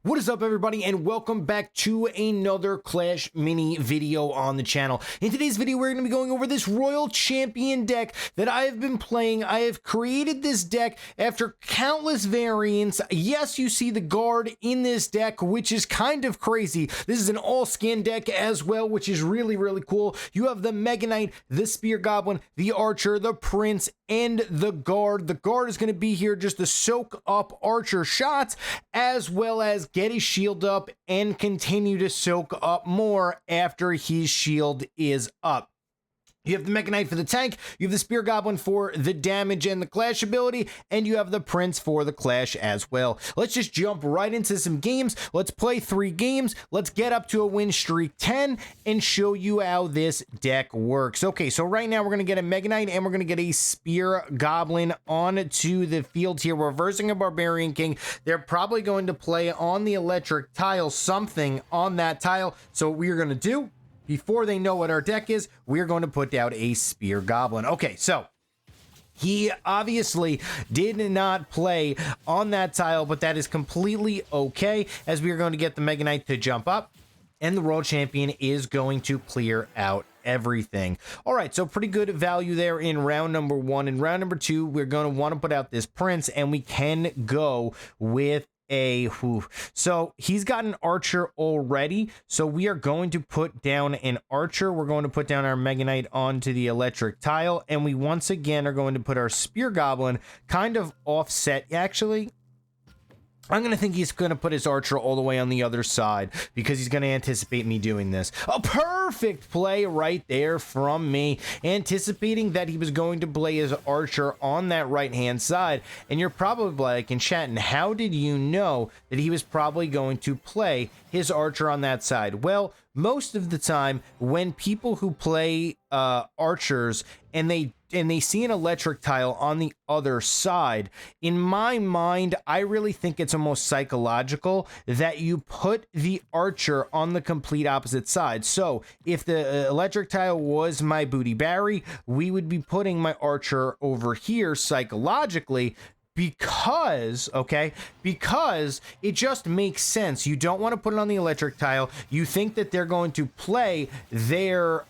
What is up, everybody, and welcome back to another Clash mini video on the channel. In today's video, we're going to be going over this Royal Champion deck that I have been playing. I have created this deck after countless variants. Yes, you see the guard in this deck, which is kind of crazy. This is an all-skin deck as well, which is really, really cool. You have the Mega Knight, the Spear Goblin, the Archer, the Prince, and the guard. The guard is going to be here just to soak up Archer shots, as well as get his shield up and continue to soak up more after his shield is up. You have the Mega Knight for the tank, you have the Spear Goblin for the damage and the Clash ability, and you have the Prince for the Clash as well. Let's just jump right into some games. Let's play 3 games. Let's get up to a win streak 10 and show you how this deck works. Okay, so right now we're going to get a Mega Knight and we're going to get a Spear Goblin onto the field here. We're versing a Barbarian King. They're probably going to play on the electric tile, something on that tile. So what we're going to do, before they know what our deck is, we're going to put out a Spear Goblin. Okay, so he obviously did not play on that tile, but that is completely okay, as we are going to get the Mega Knight to jump up, and the Royal Champion is going to clear out everything. All right, so pretty good value there in round number 1. In round number 2, we're going to want to put out this Prince, and we can go with so he's got an Archer already, so we are going to put down an Archer. We're going to put down our Mega Knight onto the electric tile, and we once again are going to put our Spear Goblin kind of offset. Actually, I'm going to think he's going to put his Archer all the way on the other side because he's going to anticipate me doing this. A perfect play right there from me, anticipating that he was going to play his Archer on that right-hand side. And you're probably like, Enchatin, how did you know that he was probably going to play his Archer on that side? Well, most of the time when people who play Archers and they see an electric tile on the other side, in my mind, I really think it's almost psychological that you put the Archer on the complete opposite side. So if the electric tile was my Booty Barry, we would be putting my Archer over here psychologically, because it just makes sense. You don't want to put it on the electric tile. You think that they're going to play their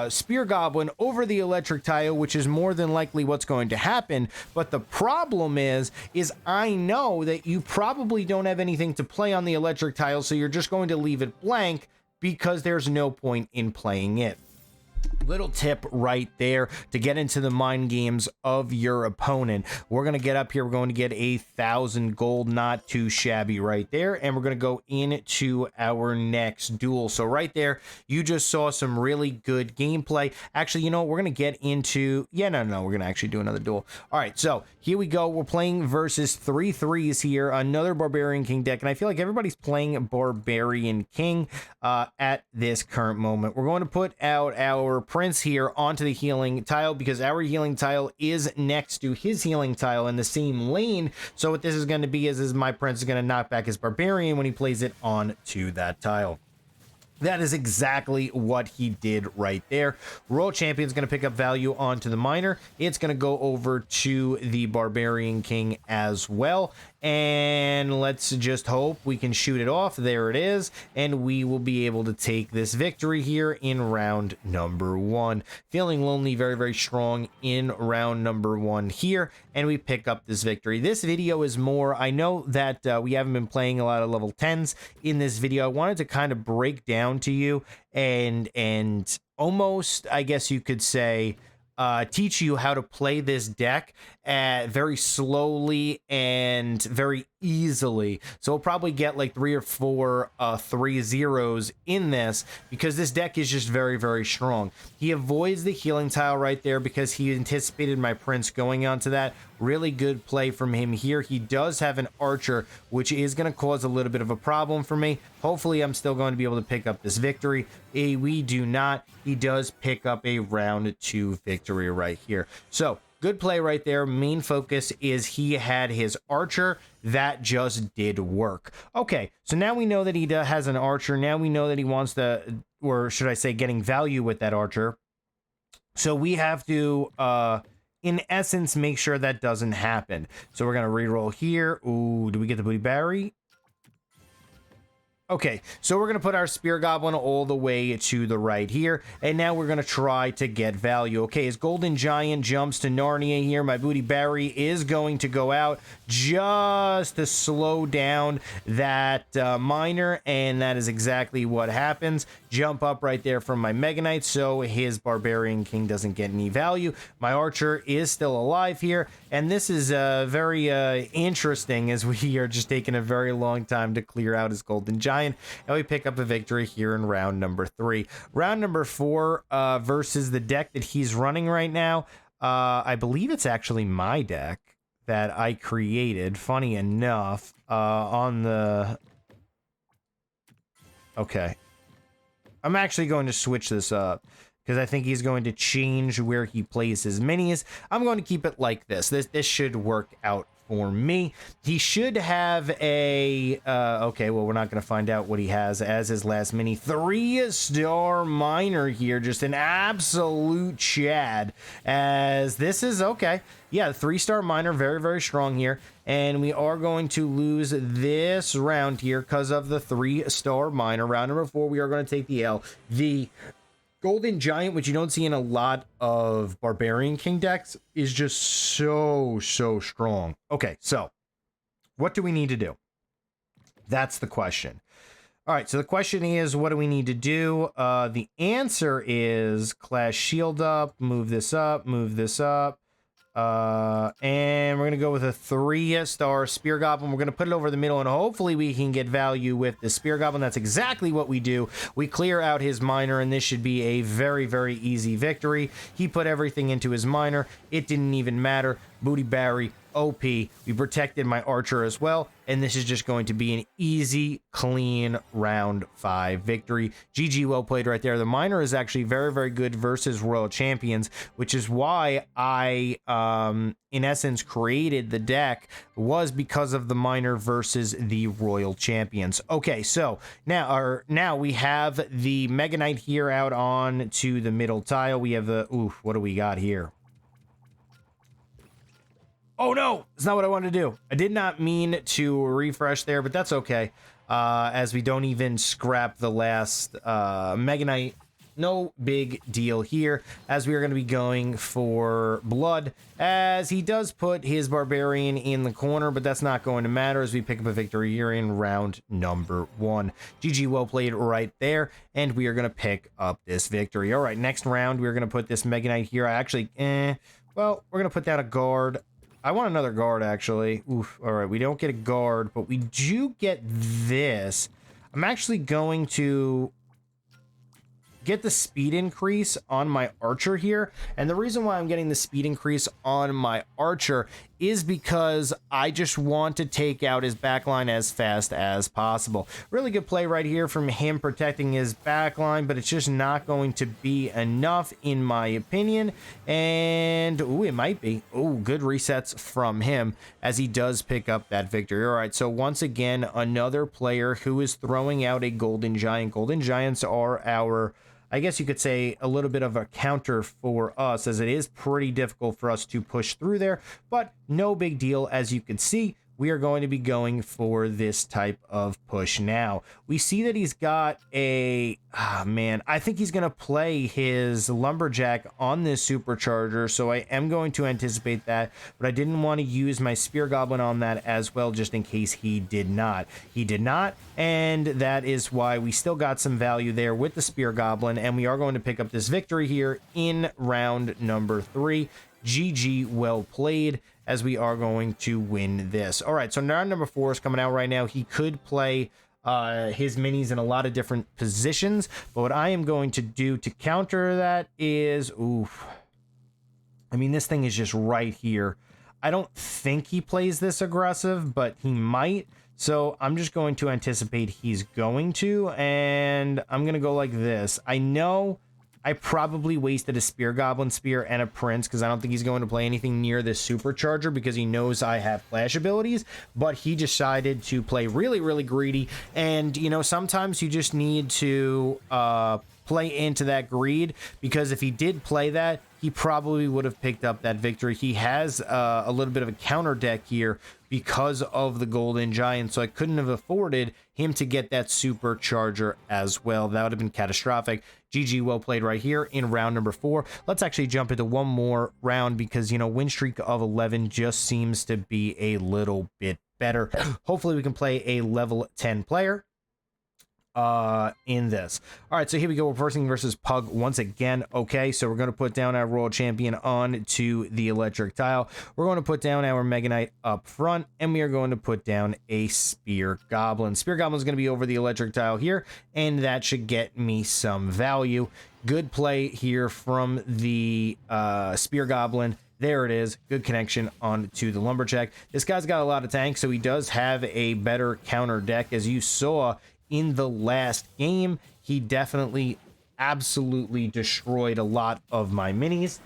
Spear Goblin over the electric tile, which is more than likely what's going to happen. But the problem is I know that you probably don't have anything to play on the electric tile, so you're just going to leave it blank because there's no point in playing it. Little tip right there to get into the mind games of your opponent. We're going to get up here. We're going to get 1,000 gold, not too shabby right there. And we're going to go into our next duel. So right there, you just saw some really good gameplay. Actually, you know what? We're going to get into... we're going to actually do another duel. All right, so here we go. We're playing versus 3 threes here. Another Barbarian King deck. And I feel like everybody's playing Barbarian King at this current moment. We're going to put out our Prince here onto the healing tile because our healing tile is next to his healing tile in the same lane. So what this is going to be is my Prince is going to knock back his Barbarian when he plays it onto that tile. That is exactly what he did right there. Royal Champion is going to pick up value onto the Miner. It's going to go over to the Barbarian King as well. And let's just hope we can shoot it off. There it is. And we will be able to take this victory here in round number 1. Feeling lonely, very, very strong in round number 1 here. And we pick up this victory. This video is more, I know that we haven't been playing a lot of level 10s in this video. I wanted to kind of break down to you and almost, I guess you could say, teach you how to play this deck very slowly and very easily. So we'll probably get like 3 or 4 3-0s in this because this deck is just very, very strong. He avoids the healing tile right there because he anticipated my Prince going onto that. Really good play from him here. He does have an Archer, which is going to cause a little bit of a problem for me. Hopefully I'm still going to be able to pick up this victory. We do not. He does pick up a round 2 victory right here. So good play right there. Main focus is he had his Archer. That just did work. Okay, so now we know that he has an Archer. Now we know that he wants to, or should I say, getting value with that Archer. So we have to, in essence, make sure that doesn't happen. So we're going to reroll here. Ooh, do we get the Booty Barry? Okay, so we're going to put our Spear Goblin all the way to the right here, and now we're going to try to get value. Okay, his Golden Giant jumps to Narnia here. My Booty Berry is going to go out just to slow down that miner, and that is exactly what happens. Jump up right there from my Mega Knight, so his Barbarian King doesn't get any value. My Archer is still alive here, and this is very interesting, as we are just taking a very long time to clear out his Golden Giant. And we pick up a victory here in round number 3. Round number 4 versus the deck that he's running right now. I believe it's actually my deck that I created, funny enough, on the... Okay. I'm actually going to switch this up, because I think he's going to change where he plays his minis. I'm going to keep it like this. This should work out for me. He should have a okay, well, we're not going to find out what he has as his last mini. 3-star miner here, just an absolute chad, as this is okay. Yeah, 3-star miner, very, very strong here, and we are going to lose this round here because of the 3-star miner. Round number 4, we are going to take the L. The Golden Giant, which you don't see in a lot of Barbarian King decks, is just so strong. Okay, so what do we need to do? That's the question. All right, so the question is, what do we need to do? The answer is Clash Shield up, move this up, move this up. And we're gonna go with a 3-star Spear Goblin. We're gonna put it over the middle, and hopefully we can get value with the Spear Goblin. That's exactly what we do. We clear out his miner, and this should be a very, very easy victory. He put everything into his miner. It didn't even matter. Booty Barry, OP. We protected my Archer as well, and this is just going to be an easy, clean round 5 victory. GG, well played right there. The miner is actually very, very good versus Royal Champions, which is why I, in essence, created the deck, was because of the miner versus the Royal Champions. Okay, so now we have the Mega Knight here out on to the middle tile. We have the, oof, what do we got here? Oh no, it's not what I wanted to do. I did not mean to refresh there, but that's okay. As we don't even scrap the last Mega Knight. No big deal here, as we are going to be going for blood, as he does put his Barbarian in the corner, but that's not going to matter as we pick up a victory here in round number 1. GG, well played right there, and we are going to pick up this victory. All right, next round, we're going to put this Mega Knight here. I actually, well, we're going to put down a guard. I want another guard, actually. Oof. All right, we don't get a guard, but we do get this. I'm actually going to get the speed increase on my Archer here, and the reason why I'm getting the speed increase on my Archer is because I just want to take out his backline as fast as possible. Really good play right here from him protecting his backline, but it's just not going to be enough in my opinion, and ooh, it might be. Oh, good resets from him as he does pick up that victory. All right, so once again, another player who is throwing out a Golden Giant. Golden Giants are our, I guess you could say, a little bit of a counter for us, as it is pretty difficult for us to push through there, but no big deal. As you can see, we are going to be going for this type of push now. We see that he's got a, man, I think he's going to play his Lumberjack on this Supercharger, so I am going to anticipate that, but I didn't want to use my Spear Goblin on that as well, just in case he did not. He did not, and that is why we still got some value there with the Spear Goblin, and we are going to pick up this victory here in round number 3. GG, well played, as we are going to win this. All right, so round number 4 is coming out right now. He could play his minis in a lot of different positions, but what I am going to do to counter that is, oof, I mean, this thing is just right here. I don't think he plays this aggressive, but he might. So I'm just going to anticipate he's going to, and I'm going to go like this. I know I probably wasted a Spear Goblin Spear and a Prince, because I don't think he's going to play anything near this Supercharger, because he knows I have flash abilities, but he decided to play really, really greedy. And, you know, sometimes you just need to play into that greed, because if he did play that, he probably would have picked up that victory. He has a little bit of a counter deck here because of the Golden Giant, so I couldn't have afforded him to get that supercharger as well. That would have been catastrophic. GG, well played right here in round number 4. Let's actually jump into one more round because, you know, win streak of 11 just seems to be a little bit better. Hopefully we can play a level 10 player in this. All right, so here we go. We're versing versus Pug once again. Okay, so we're going to put down our Royal Champion on to the electric tile. We're going to put down our Mega Knight up front, and we are going to put down a Spear Goblin. Spear Goblin is going to be over the electric tile here, and that should get me some value. Good play here from the Spear Goblin. There it is. Good connection on to the Lumberjack. This guy's got a lot of tanks, so he does have a better counter deck. As you saw in the last game, he definitely absolutely destroyed a lot of my minis.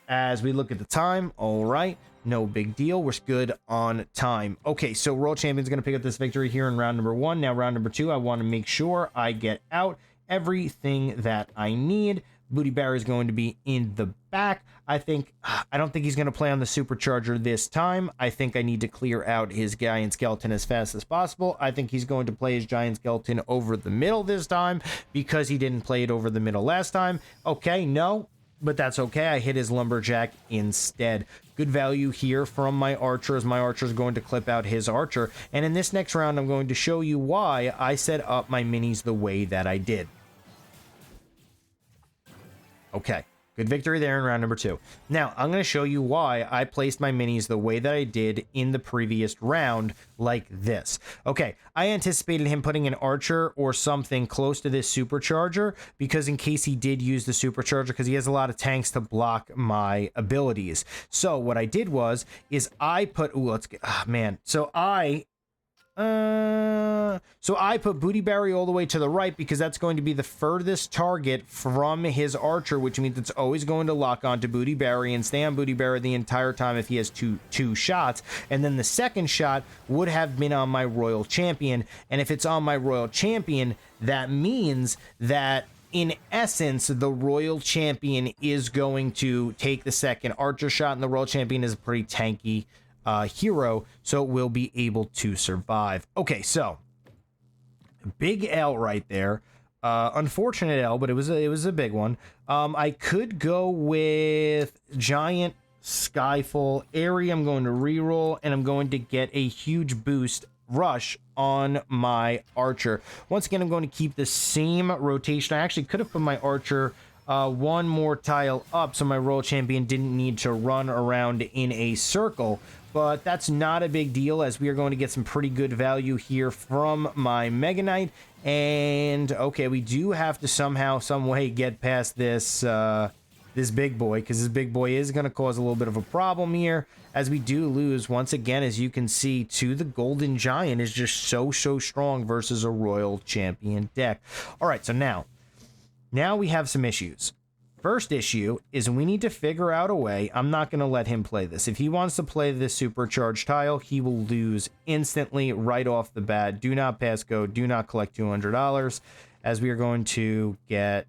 As we look at the time, all right, no big deal. We're good on time. Okay, so Royal Champion's going to pick up this victory here in round number 1. Now, round number 2, I want to make sure I get out everything that I need. Booty Barrier is going to be in the back. I don't think he's going to play on the supercharger this time. I think I need to clear out his giant skeleton as fast as possible. I think he's going to play his giant skeleton over the middle this time because he didn't play it over the middle last time. Okay, no, but that's okay. I hit his lumberjack instead. Good value here from my archers. My archer is going to clip out his archer. And in this next round, I'm going to show you why I set up my minis the way that I did. Okay, good victory there in round number 2. Now, I'm going to show you why I placed my minis the way that I did in the previous round, like this. Okay, I anticipated him putting an archer or something close to this supercharger, because in case he did use the supercharger, because he has a lot of tanks to block my abilities. So what I did is I put, so I put Booty Barrier all the way to the right because that's going to be the furthest target from his archer, which means it's always going to lock onto Booty Barrier and stay on Booty Barrier the entire time if he has two shots. And then the second shot would have been on my Royal Champion. And if it's on my Royal Champion, that means that in essence, the Royal Champion is going to take the second archer shot, and the Royal Champion is a pretty tanky hero, so it will be able to survive. Okay, so big L right there. Unfortunate L, but it was a big one. I could go with Giant Skyfall Airy. I'm going to reroll, and I'm going to get a huge boost rush on my archer. Once again, I'm going to keep the same rotation. I actually could have put my archer one more tile up so my Royal Champion didn't need to run around in a circle, but that's not a big deal as we are going to get some pretty good value here from my Mega Knight. And okay, we do have to somehow, some way get past this this big boy, because this big boy is going to cause a little bit of a problem here, as we do lose once again, as you can see, to the Golden Giant is just so strong versus a Royal Champion deck. All right, so now we have some issues. First issue is we need to figure out a way. I'm not going to let him play this. If he wants to play this supercharged tile, he will lose instantly right off the bat. Do not pass go. Do not collect $200, as we are going to get...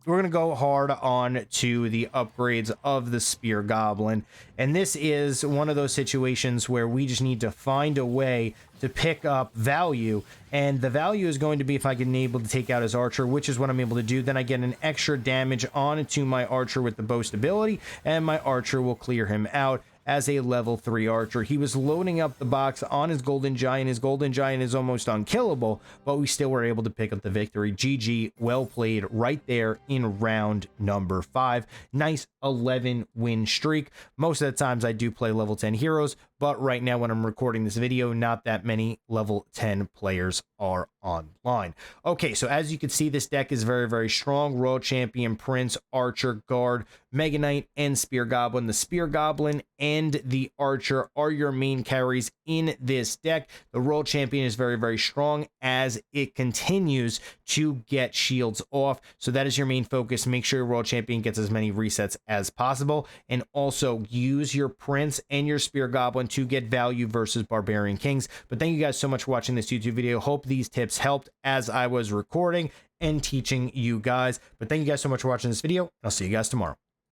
We're going to go hard on to the upgrades of the Spear Goblin. And this is one of those situations where we just need to find a way to pick up value. And the value is going to be if I can able to take out his archer, which is what I'm able to do. Then I get an extra damage onto my archer with the boast ability, and my archer will clear him out as a level 3 archer. He was loading up the box on his Golden Giant. His Golden Giant is almost unkillable, but we still were able to pick up the victory. GG, well played right there in round number 5. Nice 11 win streak. Most of the times I do play level 10 heroes, but right now when I'm recording this video, not that many level 10 players are online. Okay, so as you can see, this deck is very strong. Royal Champion, Prince, Archer, Guard, Mega Knight, and Spear Goblin. The Spear Goblin and the Archer are your main carries in this deck. The Royal Champion is very strong as it continues to get shields off. So that is your main focus. Make sure your Royal Champion gets as many resets as possible, and also use your Prince and your Spear Goblin to get value versus Barbarian Kings. But thank you guys so much for watching this YouTube video. Hope these tips helped as I was recording, and teaching you guys. But thank you guys so much for watching this video. I'll see you guys tomorrow.